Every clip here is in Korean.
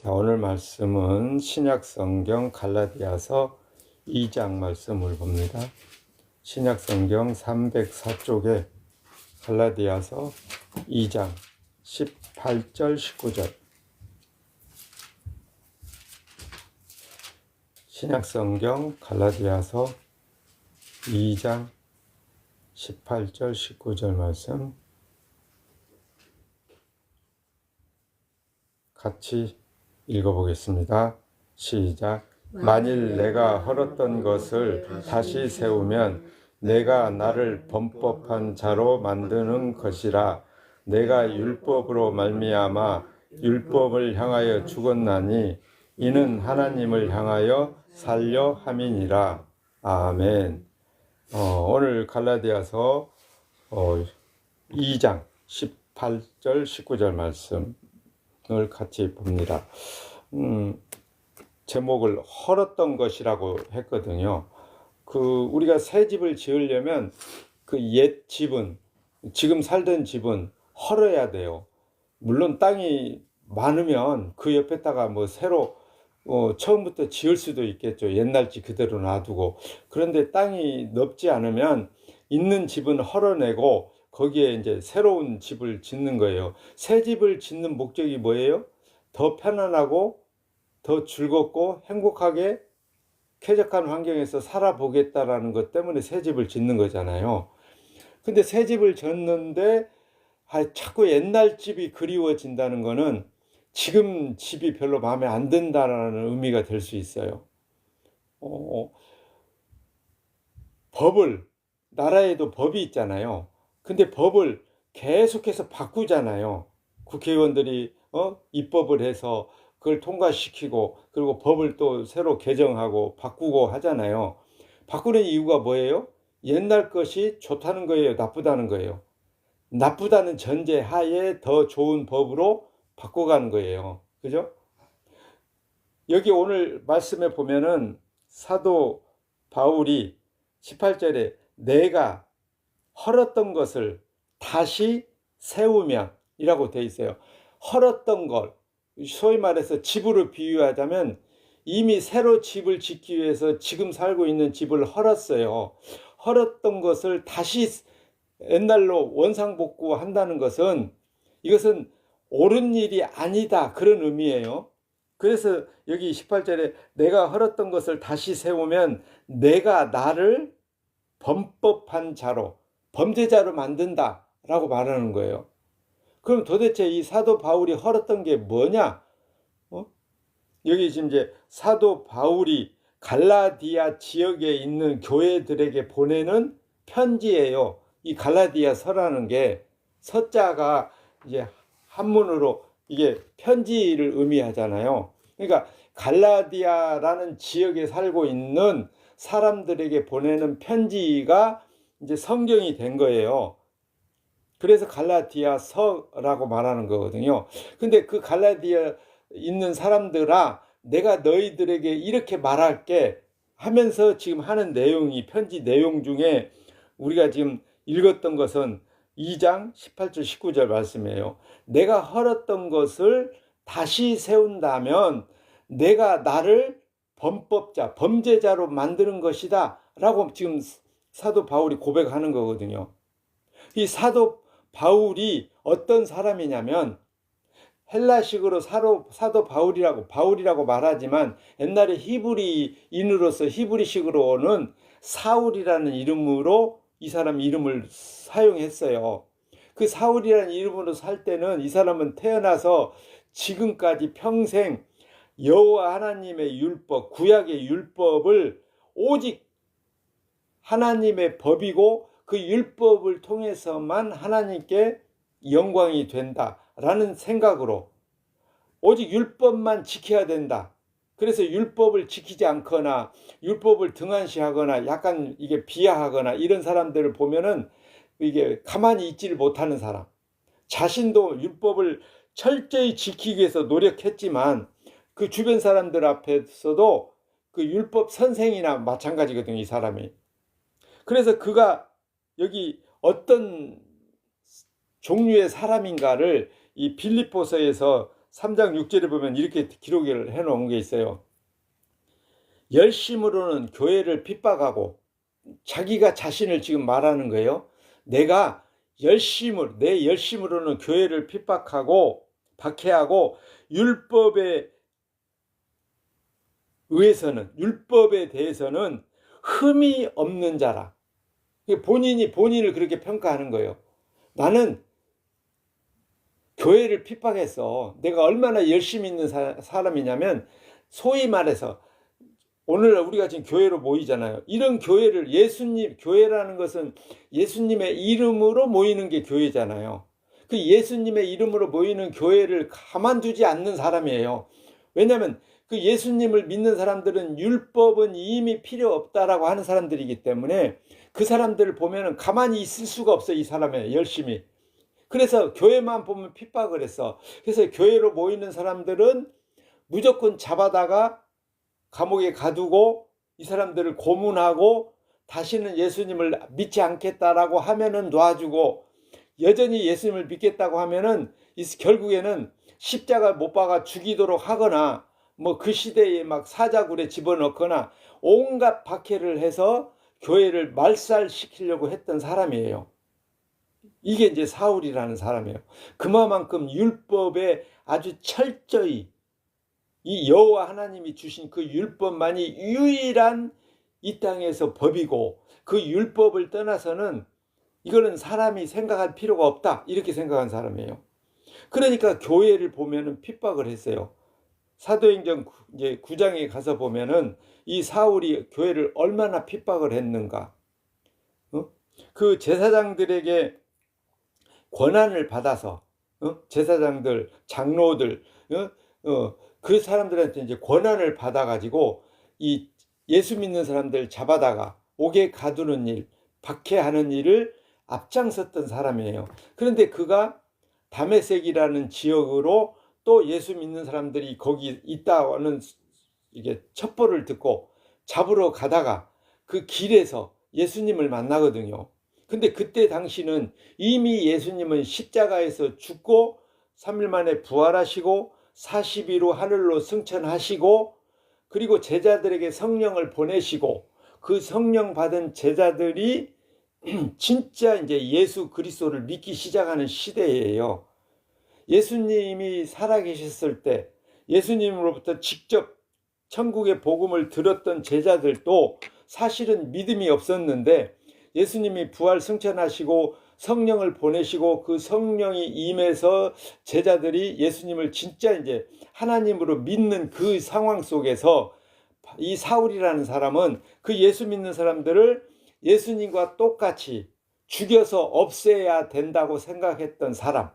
자, 오늘 말씀은 신약성경 갈라디아서 2장 말씀을 봅니다. 신약성경 304쪽에 갈라디아서 2장 18절 19절. 신약성경 갈라디아서 2장 18절 19절 말씀 같이 읽어보겠습니다. 시작. 만일 내가 헐었던 것을 다시 세우면 내가 나를 범법한 자로 만드는 것이라. 내가 율법으로 말미암아 율법을 향하여 죽었나니 이는 하나님을 향하여 살려 함이니라. 아멘. 오늘 갈라디아서 2장 18절 19절 말씀 을 같이 봅니다. 제목을 헐었던 것이라고 했거든요. 우리가 새 집을 지으려면 그 옛 집은, 지금 살던 집은 헐어야 돼요. 물론 땅이 많으면 그 옆에다가 새로 처음부터 지을 수도 있겠죠. 옛날 집 그대로 놔두고. 그런데 땅이 넓지 않으면 있는 집은 헐어내고 거기에 이제 새로운 집을 짓는 거예요. 새 집을 짓는 목적이 뭐예요? 더 편안하고 더 즐겁고 행복하게 쾌적한 환경에서 살아보겠다라는 것 때문에 새 집을 짓는 거잖아요. 근데 새 집을 짓는데 자꾸 옛날 집이 그리워진다는 거는 지금 집이 별로 마음에 안 든다라는 의미가 될 수 있어요. 나라에도 법이 있잖아요. 근데 법을 계속해서 바꾸잖아요. 국회의원들이 입법을 해서 그걸 통과시키고 그리고 법을 또 새로 개정하고 바꾸고 하잖아요. 바꾸는 이유가 뭐예요? 옛날 것이 좋다는 거예요? 나쁘다는 거예요? 나쁘다는 전제 하에 더 좋은 법으로 바꿔가는 거예요. 그죠? 여기 오늘 말씀에 보면은 사도 바울이 18절에 내가 헐었던 것을 다시 세우면 이라고 되어 있어요. 헐었던 걸, 소위 말해서 집으로 비유하자면 이미 새로 집을 짓기 위해서 지금 살고 있는 집을 헐었어요. 헐었던 것을 다시 옛날로 원상복구한다는 것은 이것은 옳은 일이 아니다 그런 의미예요. 그래서 여기 18절에 내가 헐었던 것을 다시 세우면 내가 나를 범법한 자로 범죄자로 만든다 라고 말하는 거예요. 그럼 도대체 이 사도 바울이 헐었던 게 뭐냐? 여기 지금 이제 사도 바울이 갈라디아 지역에 있는 교회들에게 보내는 편지예요. 이 갈라디아서라는 게 서자가 이제 한문으로 이게 편지를 의미하잖아요. 그러니까 갈라디아라는 지역에 살고 있는 사람들에게 보내는 편지가 이제 성경이 된 거예요. 그래서 갈라디아서라고 말하는 거거든요. 근데 그 갈라디아 있는 사람들아 내가 너희들에게 이렇게 말할게 하면서 지금 하는 내용이 편지 내용 중에 우리가 지금 읽었던 것은 2장 18절 19절 말씀이에요. 내가 헐었던 것을 다시 세운다면 내가 나를 범법자, 범죄자로 만드는 것이다 라고 지금 사도 바울이 고백하는 거거든요. 이 사도 바울이 어떤 사람이냐면 헬라식으로 사도 바울이라고 말하지만 옛날에 히브리인으로서 히브리식으로는 사울이라는 이름으로 이 사람 이름을 사용했어요. 그 사울이라는 이름으로 살 때는 이 사람은 태어나서 지금까지 평생 여호와 하나님의 율법, 구약의 율법을 오직 하나님의 법이고 그 율법을 통해서만 하나님께 영광이 된다라는 생각으로 오직 율법만 지켜야 된다. 그래서 율법을 지키지 않거나 율법을 등한시하거나 약간 이게 비하하거나 이런 사람들을 보면은 이게 가만히 있지를 못하는 사람. 자신도 율법을 철저히 지키기 위해서 노력했지만 그 주변 사람들 앞에서도 그 율법 선생이나 마찬가지거든요, 이 사람이. 그래서 그가 여기 어떤 종류의 사람인가를 이 빌립보서에서 3장 6절에 보면 이렇게 기록을 해놓은 게 있어요. 열심으로는 교회를 핍박하고, 자기가 자신을 지금 말하는 거예요. 내가 내 열심으로는 교회를 핍박하고 박해하고 율법에 대해서는 흠이 없는 자라. 본인이 본인을 그렇게 평가하는 거예요. 나는 교회를 핍박했어. 내가 얼마나 열심히 있는 사람이냐면, 소위 말해서 오늘 우리가 지금 교회로 모이잖아요. 이런 교회를 교회라는 것은 예수님의 이름으로 모이는 게 교회잖아요. 그 예수님의 이름으로 모이는 교회를 가만두지 않는 사람이에요. 왜냐하면 그 예수님을 믿는 사람들은 율법은 이미 필요 없다라고 하는 사람들이기 때문에 그 사람들을 보면은 가만히 있을 수가 없어, 이 사람의 열심히. 그래서 교회만 보면 핍박을 했어. 그래서 교회로 모이는 사람들은 무조건 잡아다가 감옥에 가두고 이 사람들을 고문하고, 다시는 예수님을 믿지 않겠다라고 하면은 놔주고, 여전히 예수님을 믿겠다고 하면은 결국에는 십자가 못 박아 죽이도록 하거나, 뭐 그 시대에 막 사자굴에 집어넣거나 온갖 박해를 해서 교회를 말살시키려고 했던 사람이에요. 이게 이제 사울이라는 사람이에요. 그만큼 율법에 아주 철저히, 이 여호와 하나님이 주신 그 율법만이 유일한 이 땅에서 법이고, 그 율법을 떠나서는 이거는 사람이 생각할 필요가 없다, 이렇게 생각한 사람이에요. 그러니까 교회를 보면은 핍박을 했어요. 사도행전 이제 9장에 가서 보면은 이 사울이 교회를 얼마나 핍박을 했는가. 그 제사장들에게 권한을 받아서, 제사장들, 장로들, 그 사람들한테 이제 권한을 받아가지고 이 예수 믿는 사람들 잡아다가 옥에 가두는 일, 박해하는 일을 앞장섰던 사람이에요. 그런데 그가 다메섹이라는 지역으로 또 예수 믿는 사람들이 거기 있다는 이게 첩보를 듣고 잡으러 가다가 그 길에서 예수님을 만나거든요. 근데 그때 당시는 이미 예수님은 십자가에서 죽고 3일 만에 부활하시고 40위로 하늘로 승천하시고, 그리고 제자들에게 성령을 보내시고, 그 성령 받은 제자들이 진짜 이제 예수 그리스도를 믿기 시작하는 시대예요. 예수님이 살아계셨을 때 예수님으로부터 직접 천국의 복음을 들었던 제자들도 사실은 믿음이 없었는데, 예수님이 부활 승천하시고 성령을 보내시고 그 성령이 임해서 제자들이 예수님을 진짜 이제 하나님으로 믿는 그 상황 속에서, 이 사울이라는 사람은 그 예수 믿는 사람들을 예수님과 똑같이 죽여서 없애야 된다고 생각했던 사람.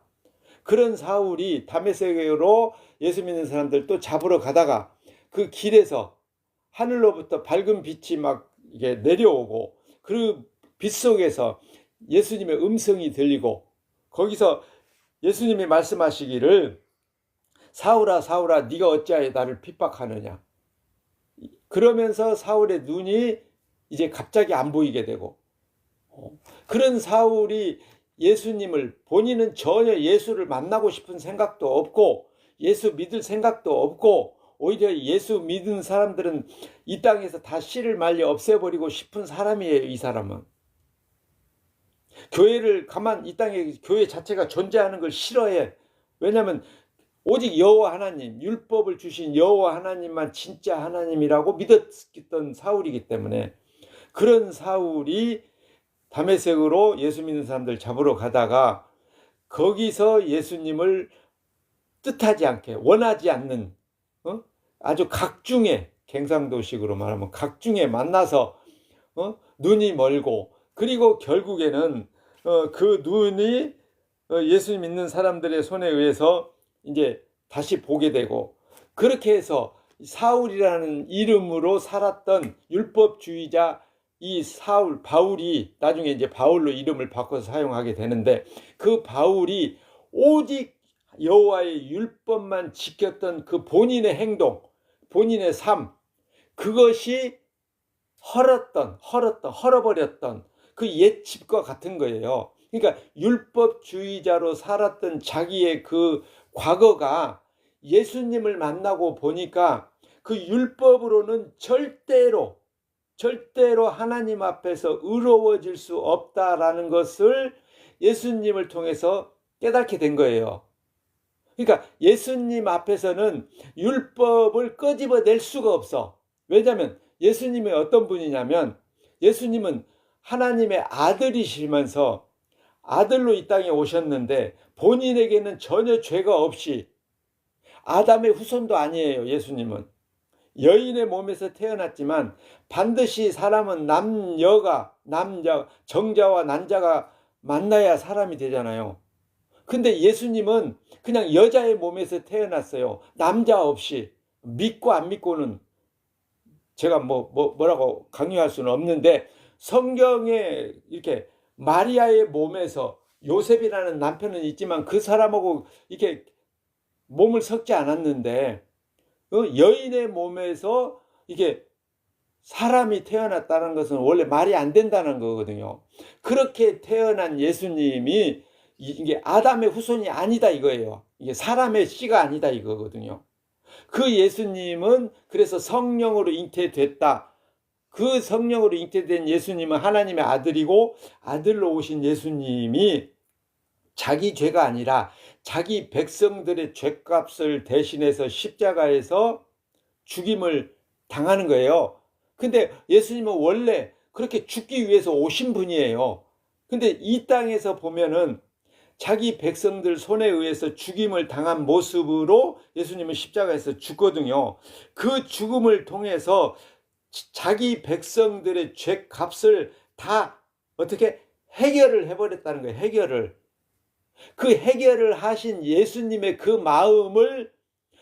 그런 사울이 다메섹으로 예수 믿는 사람들 또 잡으러 가다가 그 길에서 하늘로부터 밝은 빛이 막 이게 내려오고, 그 빛 속에서 예수님의 음성이 들리고, 거기서 예수님이 말씀하시기를 사울아 사울아 네가 어찌하여 나를 핍박하느냐. 그러면서 사울의 눈이 이제 갑자기 안 보이게 되고, 그런 사울이 예수님을, 본인은 전혀 예수를 만나고 싶은 생각도 없고 예수 믿을 생각도 없고, 오히려 예수 믿은 사람들은 이 땅에서 다 씨를 말려 없애버리고 싶은 사람이에요. 이 사람은 교회를 이 땅에 교회 자체가 존재하는 걸 싫어해. 왜냐하면 오직 여호와 하나님, 율법을 주신 여호와 하나님만 진짜 하나님이라고 믿었던 사울이기 때문에, 그런 사울이 다메섹으로 예수 믿는 사람들 잡으러 가다가 거기서 예수님을 뜻하지 않게, 원하지 않는, 아주 각중에, 갱상도식으로 말하면 각중에 만나서 눈이 멀고, 그리고 결국에는 그 눈이 예수 믿는 사람들의 손에 의해서 이제 다시 보게 되고, 그렇게 해서 사울이라는 이름으로 살았던 율법주의자 이 바울이 나중에 이제 바울로 이름을 바꿔서 사용하게 되는데, 그 바울이 오직 여호와의 율법만 지켰던 그 본인의 행동, 본인의 삶, 그것이 헐어버렸던 그 옛집과 같은 거예요. 그러니까 율법주의자로 살았던 자기의 그 과거가 예수님을 만나고 보니까 그 율법으로는 절대로 하나님 앞에서 의로워질 수 없다라는 것을 예수님을 통해서 깨닫게 된 거예요. 그러니까 예수님 앞에서는 율법을 끄집어낼 수가 없어. 왜냐하면 예수님이 어떤 분이냐면, 예수님은 하나님의 아들이시면서 아들로 이 땅에 오셨는데 본인에게는 전혀 죄가 없이, 아담의 후손도 아니에요. 예수님은 여인의 몸에서 태어났지만 반드시 사람은 정자와 난자가 만나야 사람이 되잖아요. 근데 예수님은 그냥 여자의 몸에서 태어났어요. 남자 없이. 믿고 안 믿고는 제가 뭐라고 강요할 수는 없는데, 성경에 이렇게 마리아의 몸에서, 요셉이라는 남편은 있지만 그 사람하고 이렇게 몸을 섞지 않았는데, 여인의 몸에서 이게 사람이 태어났다는 것은 원래 말이 안 된다는 거거든요. 그렇게 태어난 예수님이 이게 아담의 후손이 아니다 이거예요. 이게 사람의 씨가 아니다 이거거든요. 그 예수님은 그래서 성령으로 잉태됐다. 그 성령으로 잉태된 예수님은 하나님의 아들이고, 아들로 오신 예수님이 자기 죄가 아니라 자기 백성들의 죄값을 대신해서 십자가에서 죽임을 당하는 거예요. 근데 예수님은 원래 그렇게 죽기 위해서 오신 분이에요. 근데 이 땅에서 보면은 자기 백성들 손에 의해서 죽임을 당한 모습으로 예수님은 십자가에서 죽거든요. 그 죽음을 통해서 자기 백성들의 죄값을 다 어떻게 해결을 해버렸다는 거예요. 그 해결을 하신 예수님의 그 마음을,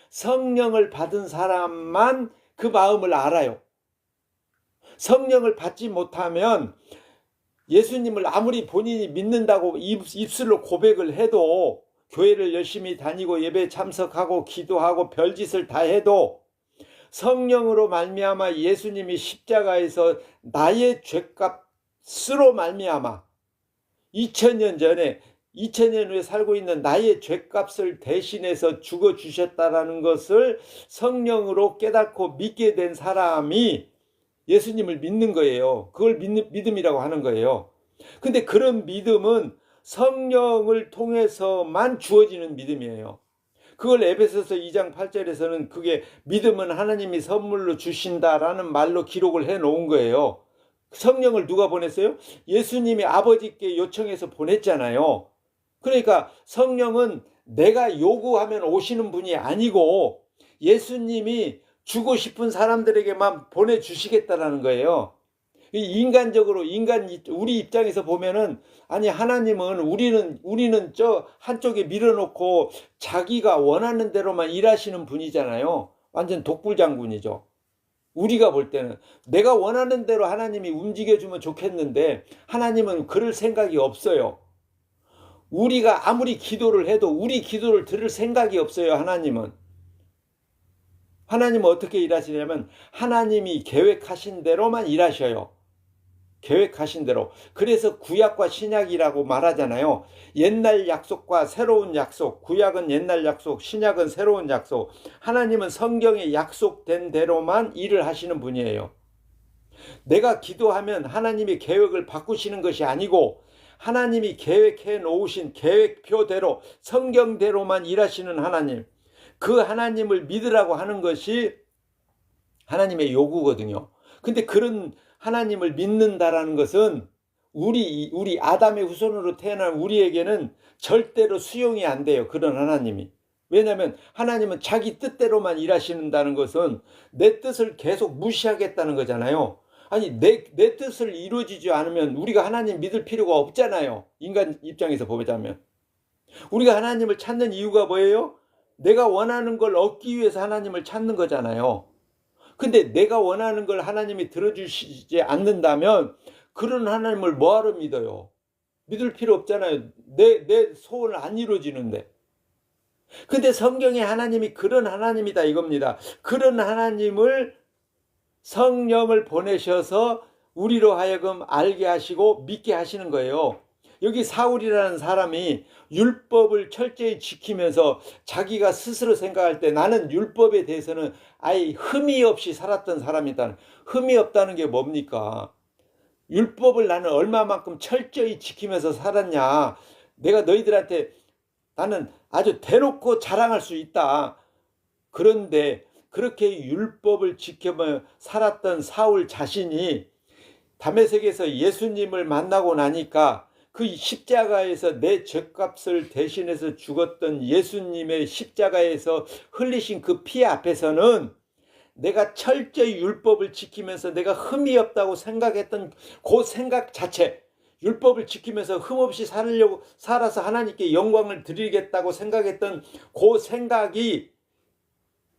성령을 받은 사람만 그 마음을 알아요. 성령을 받지 못하면 예수님을 아무리 본인이 믿는다고 입술로 고백을 해도, 교회를 열심히 다니고 예배 참석하고 기도하고 별짓을 다 해도, 성령으로 말미암아 예수님이 십자가에서 나의 죄값으로 말미암아 2000년 후에 살고 있는 나의 죄값을 대신해서 죽어주셨다라는 것을 성령으로 깨닫고 믿게 된 사람이 예수님을 믿는 거예요. 그걸 믿음이라고 하는 거예요. 근데 그런 믿음은 성령을 통해서만 주어지는 믿음이에요. 그걸 에베소서 2장 8절에서는 그게 믿음은 하나님이 선물로 주신다라는 말로 기록을 해 놓은 거예요. 성령을 누가 보냈어요? 예수님이 아버지께 요청해서 보냈잖아요. 그러니까 성령은 내가 요구하면 오시는 분이 아니고 예수님이 주고 싶은 사람들에게만 보내주시겠다라는 거예요. 인간적으로, 우리 입장에서 보면은, 아니, 하나님은 우리는 저 한쪽에 밀어놓고 자기가 원하는 대로만 일하시는 분이잖아요. 완전 독불장군이죠. 우리가 볼 때는 내가 원하는 대로 하나님이 움직여주면 좋겠는데 하나님은 그럴 생각이 없어요. 우리가 아무리 기도를 해도 우리 기도를 들을 생각이 없어요. 하나님은 어떻게 일하시냐면 하나님이 계획하신 대로만 일하셔요. 계획하신 대로. 그래서 구약과 신약이라고 말하잖아요. 옛날 약속과 새로운 약속, 구약은 옛날 약속, 신약은 새로운 약속. 하나님은 성경에 약속된 대로만 일을 하시는 분이에요. 내가 기도하면 하나님이 계획을 바꾸시는 것이 아니고 하나님이 계획해 놓으신 계획표대로, 성경대로만 일하시는 하나님, 그 하나님을 믿으라고 하는 것이 하나님의 요구거든요. 근데 그런 하나님을 믿는다라는 것은 우리 아담의 후손으로 태어난 우리에게는 절대로 수용이 안 돼요. 그런 하나님이. 왜냐하면 하나님은 자기 뜻대로만 일하신다는 것은 내 뜻을 계속 무시하겠다는 거잖아요. 아니, 내 뜻을 이루어지지 않으면 우리가 하나님 믿을 필요가 없잖아요. 인간 입장에서 보자면. 우리가 하나님을 찾는 이유가 뭐예요? 내가 원하는 걸 얻기 위해서 하나님을 찾는 거잖아요. 근데 내가 원하는 걸 하나님이 들어주시지 않는다면 그런 하나님을 뭐하러 믿어요? 믿을 필요 없잖아요. 내 소원을 안 이루어지는데. 근데 성경에 하나님이 그런 하나님이다 이겁니다. 그런 하나님을, 성령을 보내셔서 우리로 하여금 알게 하시고 믿게 하시는 거예요. 여기 사울이라는 사람이 율법을 철저히 지키면서 자기가 스스로 생각할 때 나는 율법에 대해서는 아예 흠이 없이 살았던 사람이다. 흠이 없다는 게 뭡니까? 율법을 나는 얼마만큼 철저히 지키면서 살았냐. 내가 너희들한테 나는 아주 대놓고 자랑할 수 있다. 그런데 그렇게 율법을 지켜며 살았던 사울 자신이 다메섹에서 예수님을 만나고 나니까 그 십자가에서 내 죄값을 대신해서 죽었던 예수님의 십자가에서 흘리신 그 피 앞에서는 내가 철저히 율법을 지키면서 내가 흠이 없다고 생각했던 그 생각 자체, 율법을 지키면서 흠없이 살아서 하나님께 영광을 드리겠다고 생각했던 그 생각이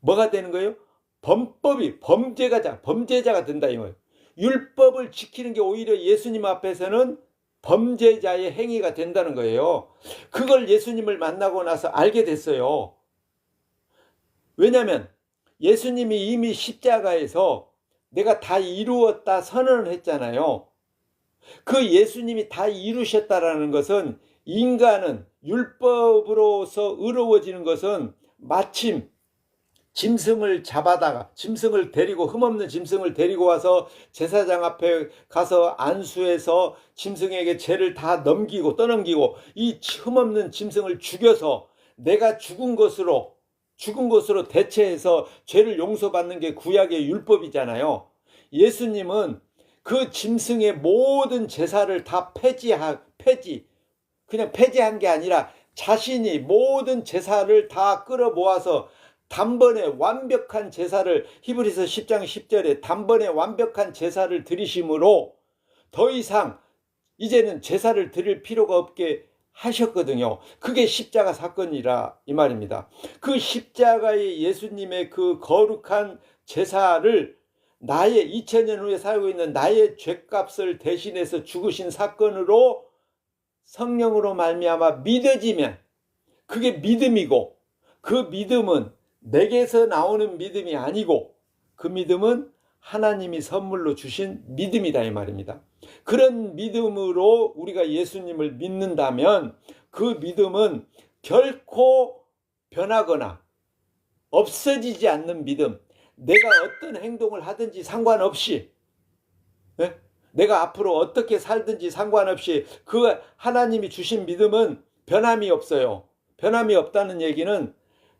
뭐가 되는 거예요? 범죄자가 된다 이 말이에요. 율법을 지키는 게 오히려 예수님 앞에서는 범죄자의 행위가 된다는 거예요. 그걸 예수님을 만나고 나서 알게 됐어요. 왜냐하면 예수님이 이미 십자가에서 내가 다 이루었다 선언을 했잖아요. 그 예수님이 다 이루셨다라는 것은 인간은 율법으로서 의로워지는 것은 마침 짐승을 잡아다가 짐승을 데리고 흠없는 짐승을 데리고 와서 제사장 앞에 가서 안수해서 짐승에게 죄를 다 떠넘기고 이 흠없는 짐승을 죽여서 내가 죽은 것으로 대체해서 죄를 용서받는 게 구약의 율법이잖아요. 예수님은 그 짐승의 모든 제사를 다 그냥 폐지한 게 아니라 자신이 모든 제사를 다 끌어모아서 단번에 완벽한 제사를 히브리서 10장 10절에 단번에 완벽한 제사를 드리심으로 더 이상 이제는 제사를 드릴 필요가 없게 하셨거든요. 그게 십자가 사건이라 이 말입니다. 그 십자가의 예수님의 그 거룩한 제사를 2000년 후에 살고 있는 나의 죄값을 대신해서 죽으신 사건으로 성령으로 말미암아 믿어지면 그게 믿음이고, 그 믿음은 내게서 나오는 믿음이 아니고 그 믿음은 하나님이 선물로 주신 믿음이다 이 말입니다. 그런 믿음으로 우리가 예수님을 믿는다면 그 믿음은 결코 변하거나 없어지지 않는 믿음, 내가 어떤 행동을 하든지 상관없이, 내가 앞으로 어떻게 살든지 상관없이 그 하나님이 주신 믿음은 변함이 없어요. 변함이 없다는 얘기는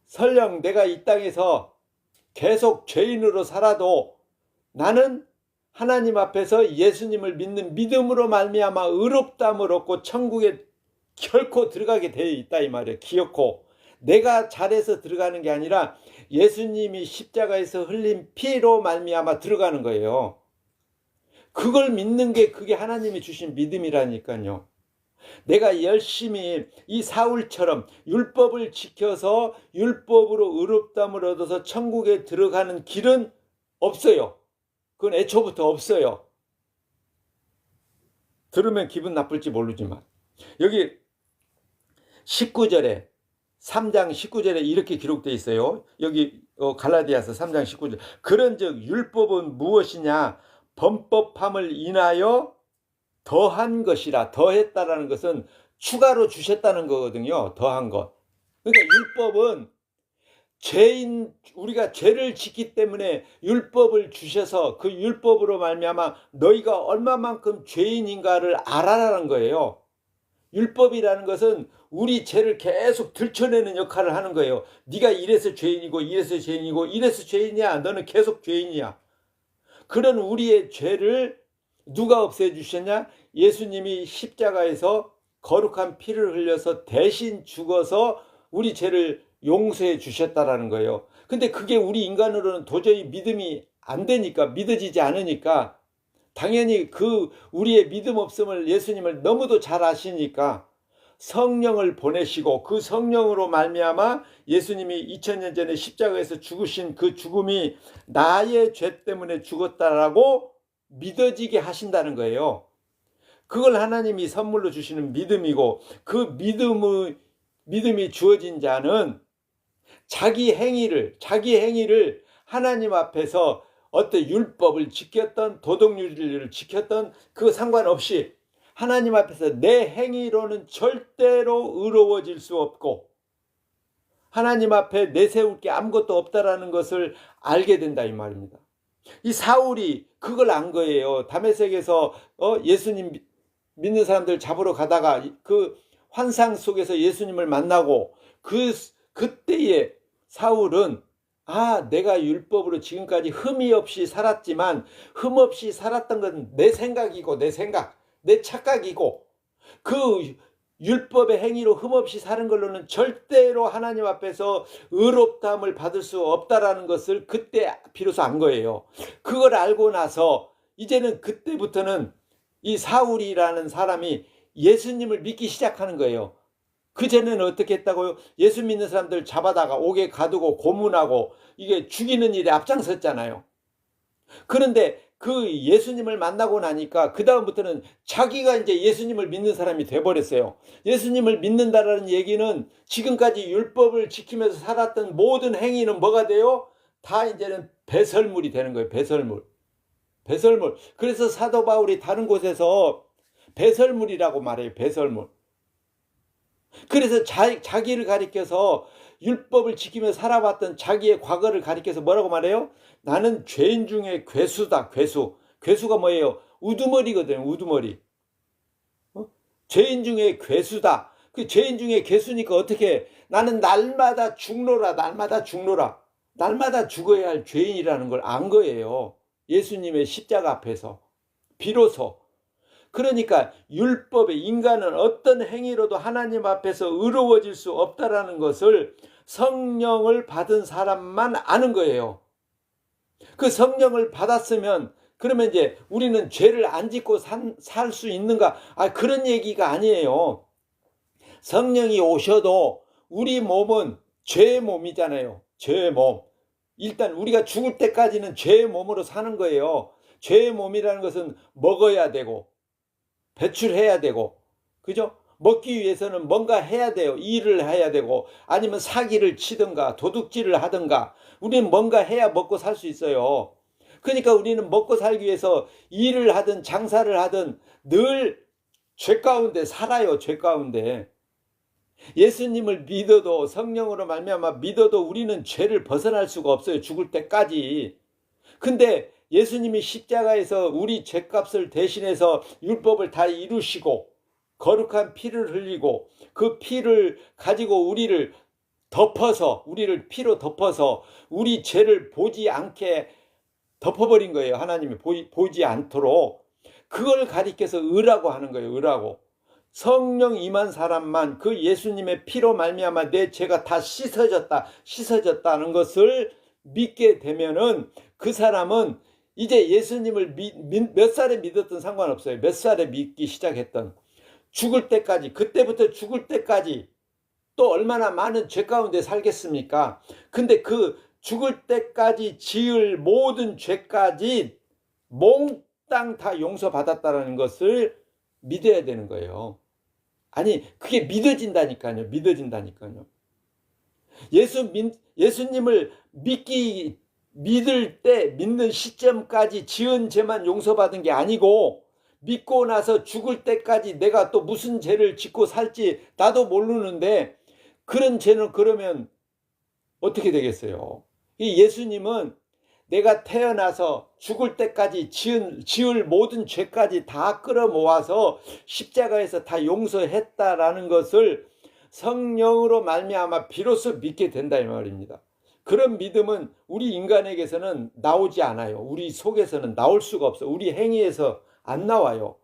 설령 내가 이 땅에서 계속 죄인으로 살아도 나는 하나님 앞에서 예수님을 믿는 믿음으로 말미암아 의롭다함을 얻고 천국에 결코 들어가게 되어 있다 이 말이에요. 기어코 내가 잘해서 들어가는 게 아니라 예수님이 십자가에서 흘린 피로 말미암아 들어가는 거예요. 그걸 믿는 게 그게 하나님이 주신 믿음이라니까요. 내가 열심히 이 사울처럼 율법을 지켜서 율법으로 의롭다함을 얻어서 천국에 들어가는 길은 없어요. 그건 애초부터 없어요. 들으면 기분 나쁠지 모르지만 여기 19절에 3장 19절에 이렇게 기록되어 있어요. 여기 갈라디아서 3장 19절. 그런즉 율법은 무엇이냐? 범법함을 인하여 더한 것이라. 더했다라는 것은 추가로 주셨다는 거거든요. 더한 것. 그러니까 율법은 우리가 죄를 짓기 때문에 율법을 주셔서 그 율법으로 말미암아 너희가 얼마만큼 죄인인가를 알아라는 거예요. 율법이라는 것은 우리 죄를 계속 들춰내는 역할을 하는 거예요. 네가 이래서 죄인이고 이래서 죄인이고 이래서 죄인이야. 너는 계속 죄인이야. 그런 우리의 죄를 누가 없애주셨냐? 예수님이 십자가에서 거룩한 피를 흘려서 대신 죽어서 우리 죄를 용서해 주셨다라는 거예요. 근데 그게 우리 인간으로는 도저히 믿음이 안 되니까, 믿어지지 않으니까 당연히 그 우리의 믿음 없음을 예수님을 너무도 잘 아시니까 성령을 보내시고 그 성령으로 말미암아 예수님이 2000년 전에 십자가에서 죽으신 그 죽음이 나의 죄 때문에 죽었다라고 믿어지게 하신다는 거예요. 그걸 하나님이 선물로 주시는 믿음이고, 그 믿음이 주어진 자는 자기 행위를 하나님 앞에서 어떤 율법을 지켰던 도덕윤리를 지켰던 그 상관없이 하나님 앞에서 내 행위로는 절대로 의로워질 수 없고 하나님 앞에 내세울 게 아무것도 없다라는 것을 알게 된다 이 말입니다. 이 사울이 그걸 안 거예요. 다메섹에서 예수님 믿는 사람들 잡으러 가다가 그 환상 속에서 예수님을 만나고 그때에 사울은 내가 율법으로 지금까지 흠이 없이 살았지만 흠 없이 살았던 건 내 생각이고 내 착각이고 그 율법의 행위로 흠 없이 사는 걸로는 절대로 하나님 앞에서 의롭다함을 받을 수 없다라는 것을 그때 비로소 안 거예요. 그걸 알고 나서 이제는 그때부터는 이 사울이라는 사람이 예수님을 믿기 시작하는 거예요. 그전에는 어떻게 했다고요? 예수 믿는 사람들 잡아다가 옥에 가두고 고문하고 이게 죽이는 일에 앞장섰잖아요. 그런데 그 예수님을 만나고 나니까 그 다음부터는 자기가 이제 예수님을 믿는 사람이 돼버렸어요. 예수님을 믿는다라는 얘기는 지금까지 율법을 지키면서 살았던 모든 행위는 뭐가 돼요? 다 이제는 배설물이 되는 거예요. 배설물. 그래서 사도 바울이 다른 곳에서 배설물이라고 말해요. 배설물. 그래서 자기를 가리켜서 율법을 지키면서 살아왔던 자기의 과거를 가리켜서 뭐라고 말해요? 나는 죄인 중에 괴수다. 괴수가 뭐예요? 우두머리거든요. 우두머리. 죄인 중에 괴수다. 그 죄인 중에 괴수니까 어떻게 나는 날마다 죽노라. 날마다 죽어야 할 죄인이라는 걸 안 거예요. 예수님의 십자가 앞에서 비로소. 그러니까 율법에 인간은 어떤 행위로도 하나님 앞에서 의로워질 수 없다라는 것을 성령을 받은 사람만 아는 거예요. 그 성령을 받았으면 그러면 이제 우리는 죄를 안 짓고 살 수 있는가? 그런 얘기가 아니에요. 성령이 오셔도 우리 몸은 죄의 몸이잖아요. 죄의 몸. 일단 우리가 죽을 때까지는 죄의 몸으로 사는 거예요. 죄의 몸이라는 것은 먹어야 되고 배출해야 되고, 그죠? 먹기 위해서는 뭔가 해야 돼요. 일을 해야 되고, 아니면 사기를 치든가, 도둑질을 하든가, 우리는 뭔가 해야 먹고 살 수 있어요. 그러니까 우리는 먹고 살기 위해서 일을 하든 장사를 하든 늘 죄 가운데 살아요. 죄 가운데. 예수님을 믿어도 성령으로 말미암아 믿어도 우리는 죄를 벗어날 수가 없어요. 죽을 때까지. 근데 예수님이 십자가에서 우리 죄값을 대신해서 율법을 다 이루시고 거룩한 피를 흘리고 그 피를 가지고 우리를 피로 덮어서 우리 죄를 보지 않게 덮어버린 거예요. 하나님이 보지 않도록. 그걸 가리켜서 의라고 하는 거예요. 의라고. 성령 임한 사람만 그 예수님의 피로 말미암아 내 죄가 다 씻어졌다는 것을 믿게 되면은 그 사람은 이제 예수님을 몇 살에 믿었든 상관없어요. 몇 살에 믿기 시작했던 죽을 때까지, 그때부터 죽을 때까지 또 얼마나 많은 죄 가운데 살겠습니까? 근데 그 죽을 때까지 지을 모든 죄까지 몽땅 다 용서받았다는 것을 믿어야 되는 거예요. 아니, 그게 믿어진다니까요. 예수님을 믿는 시점까지 지은 죄만 용서받은 게 아니고 믿고 나서 죽을 때까지 내가 또 무슨 죄를 짓고 살지 나도 모르는데 그런 죄는 그러면 어떻게 되겠어요? 이 예수님은 내가 태어나서 죽을 때까지 지을 모든 죄까지 다 끌어모아서 십자가에서 다 용서했다라는 것을 성령으로 말미암아 비로소 믿게 된다 이 말입니다. 그런 믿음은 우리 인간에게서는 나오지 않아요. 우리 속에서는 나올 수가 없어요. 우리 행위에서 안 나와요.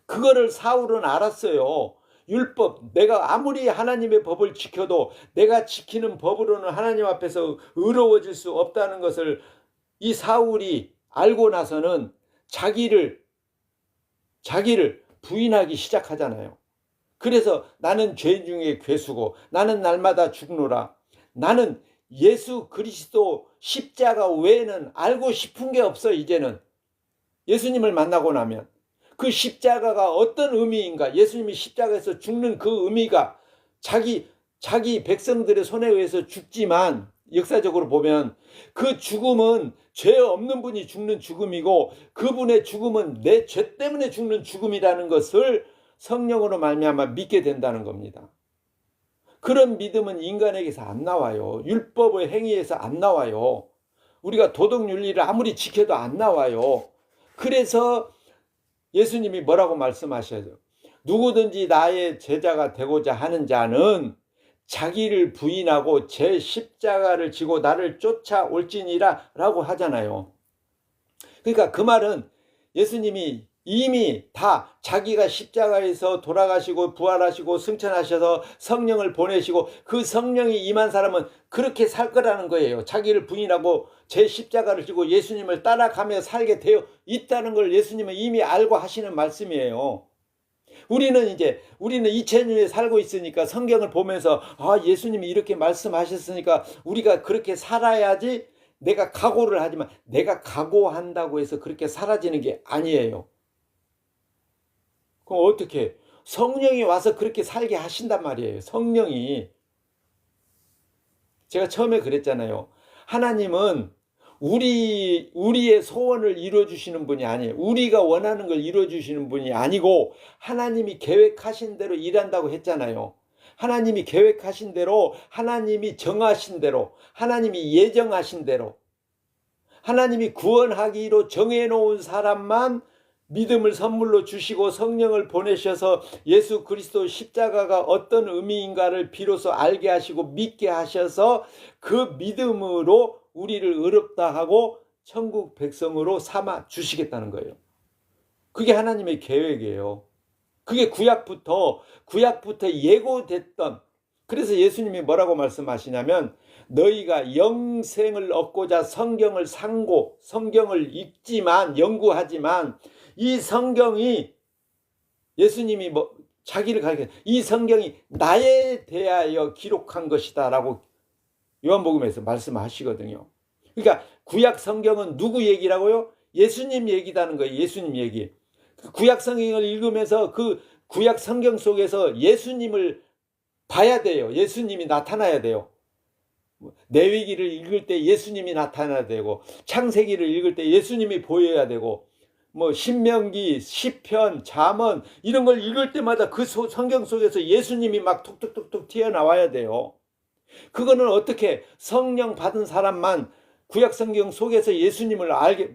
그거를 사울은 알았어요. 율법, 내가 아무리 하나님의 법을 지켜도 내가 지키는 법으로는 하나님 앞에서 의로워질 수 없다는 것을 이 사울이 알고 나서는 자기를 부인하기 시작하잖아요. 그래서 나는 죄인 중에 괴수고 나는 날마다 죽노라. 나는 예수 그리스도 십자가 외에는 알고 싶은 게 없어. 이제는 예수님을 만나고 나면 그 십자가가 어떤 의미인가, 예수님이 십자가에서 죽는 그 의미가 자기 백성들의 손에 의해서 죽지만 역사적으로 보면 그 죽음은 죄 없는 분이 죽는 죽음이고 그분의 죽음은 내 죄 때문에 죽는 죽음이라는 것을 성령으로 말미암아 믿게 된다는 겁니다. 그런 믿음은 인간에게서 안 나와요. 율법의 행위에서 안 나와요. 우리가 도덕윤리를 아무리 지켜도 안 나와요. 그래서 예수님이 뭐라고 말씀하셔요? 누구든지 나의 제자가 되고자 하는 자는 자기를 부인하고 제 십자가를 지고 나를 쫓아올지니라 라고 하잖아요. 그러니까 그 말은 예수님이 이미 다 자기가 십자가에서 돌아가시고 부활하시고 승천하셔서 성령을 보내시고 그 성령이 임한 사람은 그렇게 살 거라는 거예요. 자기를 부인하고 제 십자가를 지고 예수님을 따라가며 살게 되어 있다는 걸 예수님은 이미 알고 하시는 말씀이에요. 우리는 2000년에 살고 있으니까 성경을 보면서 예수님이 이렇게 말씀하셨으니까 우리가 그렇게 살아야지 내가 각오를 하지만 내가 각오한다고 해서 그렇게 사라지는 게 아니에요. 그럼 어떻게? 성령이 와서 그렇게 살게 하신단 말이에요. 성령이. 제가 처음에 그랬잖아요. 하나님은 우리의 소원을 이루어주시는 분이 아니에요. 우리가 원하는 걸 이루어주시는 분이 아니고 하나님이 계획하신 대로 일한다고 했잖아요. 하나님이 계획하신 대로, 하나님이 정하신 대로, 하나님이 예정하신 대로, 하나님이 구원하기로 정해놓은 사람만 믿음을 선물로 주시고 성령을 보내셔서 예수 그리스도 십자가가 어떤 의미인가를 비로소 알게 하시고 믿게 하셔서 그 믿음으로 우리를 의롭다 하고 천국 백성으로 삼아 주시겠다는 거예요. 그게 하나님의 계획이에요. 그게 구약부터 예고됐던, 그래서 예수님이 뭐라고 말씀하시냐면 너희가 영생을 얻고자 성경을 상고 성경을 읽지만 연구하지만 이 성경이 예수님이 자기를 가리켜 이 성경이 나에 대하여 기록한 것이다 라고 요한복음에서 말씀하시거든요. 그러니까 구약 성경은 누구 얘기라고요? 예수님 얘기라는 거예요. 예수님 얘기. 구약 성경을 읽으면서 그 구약 성경 속에서 예수님을 봐야 돼요. 예수님이 나타나야 돼요. 레위기를 읽을 때 예수님이 나타나야 되고 창세기를 읽을 때 예수님이 보여야 되고 신명기, 시편, 잠언 이런 걸 읽을 때마다 그 성경 속에서 예수님이 막 툭툭툭툭 튀어나와야 돼요. 그거는 어떻게 성령 받은 사람만 구약 성경 속에서 예수님을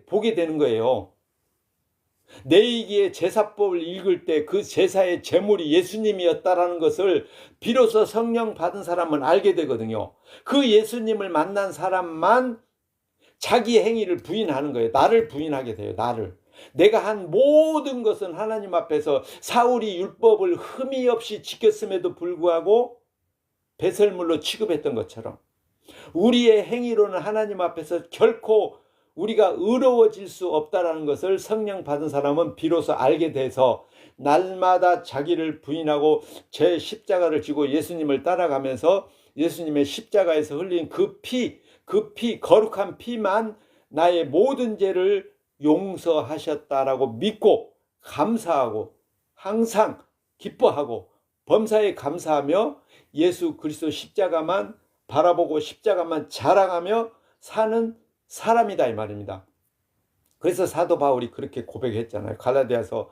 보게 되는 거예요. 레위기의 제사법을 읽을 때 그 제사의 제물이 예수님이었다라는 것을 비로소 성령 받은 사람은 알게 되거든요. 그 예수님을 만난 사람만 자기 행위를 부인하는 거예요. 나를 부인하게 돼요. 내가 한 모든 것은 하나님 앞에서 사울이 율법을 흠이 없이 지켰음에도 불구하고 배설물로 취급했던 것처럼 우리의 행위로는 하나님 앞에서 결코 우리가 의로워질 수 없다는 것을 성령 받은 사람은 비로소 알게 돼서 날마다 자기를 부인하고 제 십자가를 지고 예수님을 따라가면서 예수님의 십자가에서 흘린 그 피, 거룩한 피만 나의 모든 죄를 용서하셨다라고 믿고 감사하고 항상 기뻐하고 범사에 감사하며 예수 그리스도 십자가만 바라보고 십자가만 자랑하며 사는 사람이다 이 말입니다. 그래서 사도 바울이 그렇게 고백했잖아요. 갈라디아서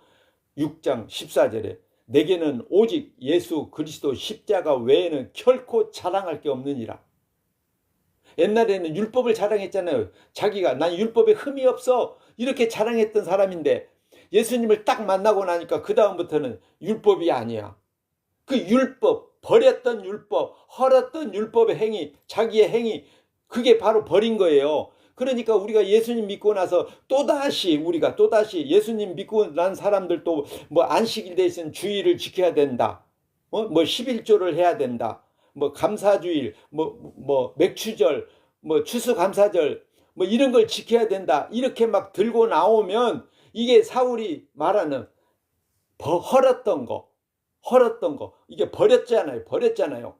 6장 14절에 내게는 오직 예수 그리스도 십자가 외에는 결코 자랑할 게 없느니라. 옛날에는 율법을 자랑했잖아요. 자기가 난 율법에 흠이 없어 이렇게 자랑했던 사람인데 예수님을 딱 만나고 나니까 그 다음부터는 율법이 아니야. 그 율법, 버렸던 율법, 헐었던 율법의 행위, 자기의 행위, 그게 바로 버린 거예요. 그러니까 우리가 예수님 믿고 나서 또다시 예수님 믿고 난 사람들도 안식일 대신 주일을 지켜야 된다. 11조를 해야 된다. 감사주일, 맥추절, 추수감사절, 이런 걸 지켜야 된다. 이렇게 막 들고 나오면 이게 사울이 말하는 헐었던 거, 이게 버렸잖아요.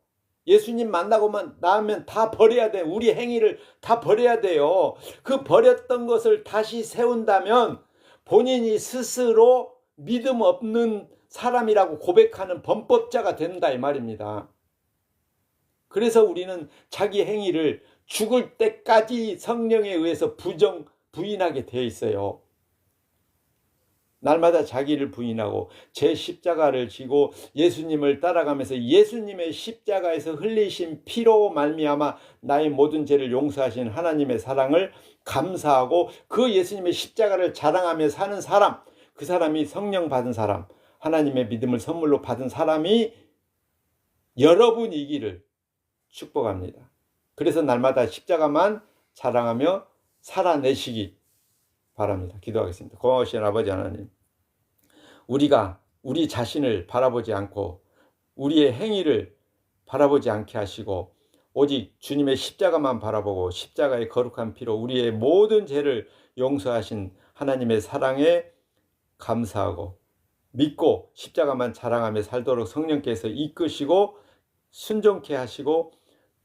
예수님 만나고만 나면 다 버려야 돼. 우리 행위를 다 버려야 돼요. 그 버렸던 것을 다시 세운다면 본인이 스스로 믿음 없는 사람이라고 고백하는 범법자가 된다 이 말입니다. 그래서 우리는 자기 행위를 죽을 때까지 성령에 의해서 부인하게 되어 있어요. 날마다 자기를 부인하고 제 십자가를 지고 예수님을 따라가면서 예수님의 십자가에서 흘리신 피로 말미암아 나의 모든 죄를 용서하신 하나님의 사랑을 감사하고 그 예수님의 십자가를 자랑하며 사는 사람, 그 사람이 성령 받은 사람, 하나님의 믿음을 선물로 받은 사람이 여러분이기를 축복합니다. 그래서 날마다 십자가만 자랑하며 살아내시기 바랍니다. 기도하겠습니다. 고마우신 아버지 하나님, 우리가 우리 자신을 바라보지 않고 우리의 행위를 바라보지 않게 하시고 오직 주님의 십자가만 바라보고 십자가의 거룩한 피로 우리의 모든 죄를 용서하신 하나님의 사랑에 감사하고 믿고 십자가만 자랑하며 살도록 성령께서 이끄시고 순종케 하시고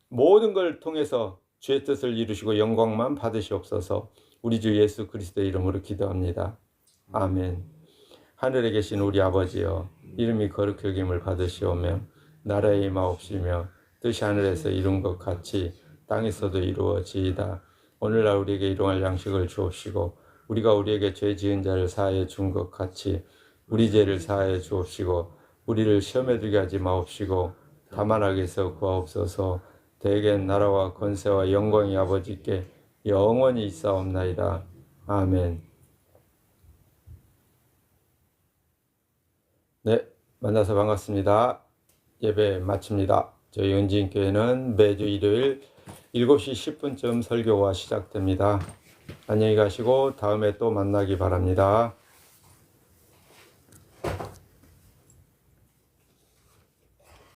모든 걸 통해서 주의 뜻을 이루시고 영광만 받으시옵소서. 우리 주 예수 그리스도의 이름으로 기도합니다. 아멘. 하늘에 계신 우리 아버지여, 이름이 거룩히 여김을 받으시오며 나라에 임하옵시며 뜻이 하늘에서 이룬 것 같이 땅에서도 이루어지이다. 오늘날 우리에게 일용할 양식을 주옵시고 우리가 우리에게 죄 지은 자를 사하여 준 것 같이 우리 죄를 사하여 주옵시고 우리를 시험에 들게 하지 마옵시고 다만 악에서 구하옵소서. 대개 나라와 권세와 영광이 아버지께 영원히 있사옵나이다. 아멘. 네, 만나서 반갑습니다. 예배 마칩니다. 저희 은지인교회는 매주 일요일 7시 10분쯤 설교가 시작됩니다. 안녕히 가시고 다음에 또 만나기 바랍니다.